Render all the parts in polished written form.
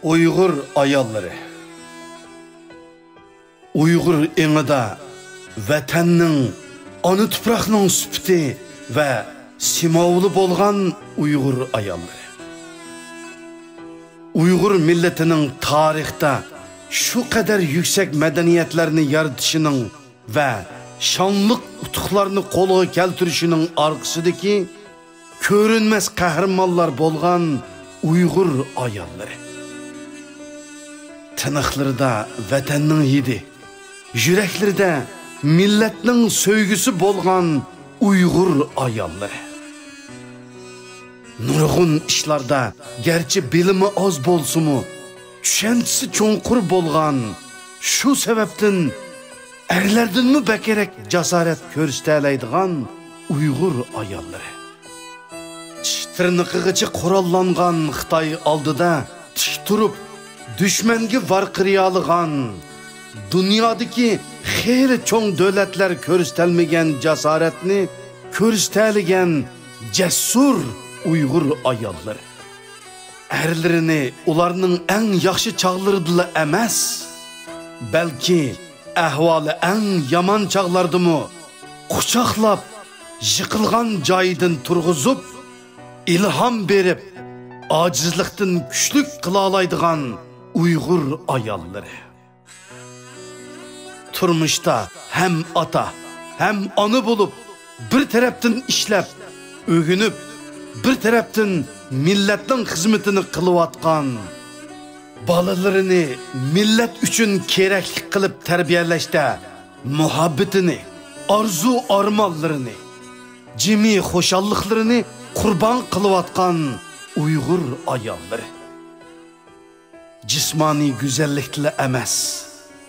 Uyghur ayolları. Uyghur enida vatanning, ona tuproqning sufati va simovli bo'lgan Uyghur ayollari. Uyghur millatining tarixda shu qadar yuksak madaniyatlarni yaratishining va shonliq utuqlarni qo'lga keltirishining orqasidagi ko'rinmas qahramonlar bo'lgan Uyghur ayollari. Tiniqlarida vatanning hidi, yuraklarida millatning sevgisi bo'lgan Uyghur ayollari. Nurg'un ishlarda garchi bilimi oz bo'lsa-mu, tushunchasi cho'nqur bo'lgan, shu sababdan erlardanmi bakarak jasorat ko'rsatalaydigan Uyghur ayollari. Tirniqigacha qurollangan Xitoy oldida tik turib, dushmanga varqiriyolgan, dunyodagi xeyli cho'ng davlatlar ko'rsatilmagan jasoratni ko'rsatadigan jasur Uyghur ayollari. Erlarini ularning eng yaxshi chog'larida emas, balki ahvoli eng yomon chog'lardimi quchoqlab, yiqilgan joyidan turg'izib, ilhom berib, ojizlikdan kuchlik qila oladigan Uyghur ayollari. Turmuşda hem ata, hem ana bulup, bir taraftan işlep, ögünüp, bir taraftan milletin hizmetini kılıvatkan, balalarını millet üçün kereklik kılıp terbiyeleşte, muhabbetini, arzu armallarını, cimi hoşallıklarını kurban kılıvatkan Uyghur ayolları. Cismani güzellikle emes,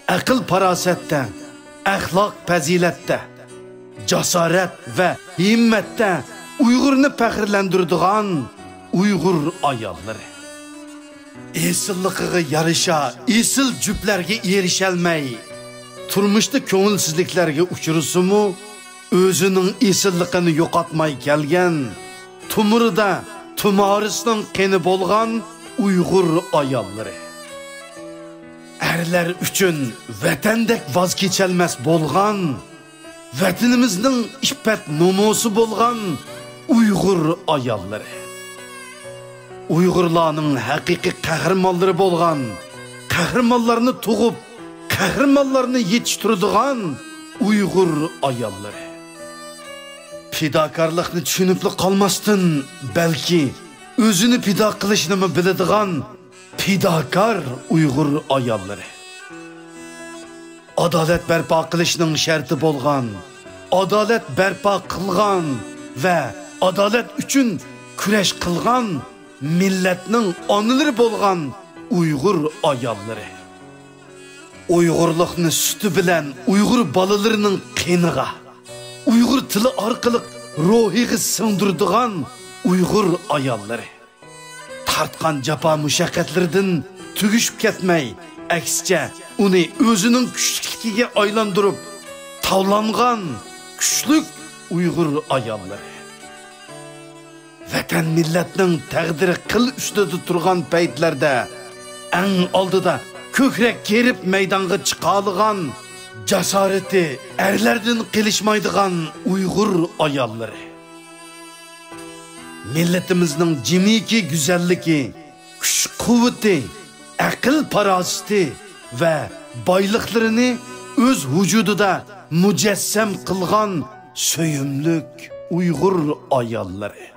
akıl parasette, ahlak faziletте, cesaret ve himmette Uygur'unu pəxirləndirdiğən Uygur ayolları. Esilliqiga yarışa, esil cüplərge erişəlməy, turmuşda köngülsizliklərge uçurusumu, özünün esilliqini yoqatmay kelgen, tumurida tumarısının qeni bolğan Uygur ayolları. Erler üçün vatandek vaz keçelmez bolğan, vatanimizning iffat nomusi bo'lgan Uyghur ayolları. Uyg'urlarning haqiqiy qahramonlari bo'lgan, qahramonlarni tug'ib, qahramonlarni yetishtiradigan Uyghur ayolları. Fidokorlikni tushunibli qolmasdan, balki o'zini fido qilishni biladigan fidokor Uyghur ayolları. Adalet berpa qilishning sharti bo'lgan, adalet berpa qilgan ve adalet üçün kurash qilgan milletning onalari bo'lgan Uyghur ayolları. Uyg'urlikni sütü bilen Uyghur balalarının qeniga, Uyghur tili orqali ruhiga singdirdigan Uyghur ayolları. Tartqan jafo mushaqqatlardan tugishib ketmay, aksicha uni o'zining kuchligiga aylantirib, tavlangan kuchlik Uyghur ayolları. Vatan millatning taqdiri qil ustida turgan paytlarda eng oldida ko'krak kerib maydonga chiqadigan, jasorati erlardan qilishmaydigan Uyghur ayolları. Milletimizning jimiki güzelligi, kuch-quvvati, aql parosati ve boyliqlarini o'z vujudida mujassam qilgan söyümlük Uyghur ayolları.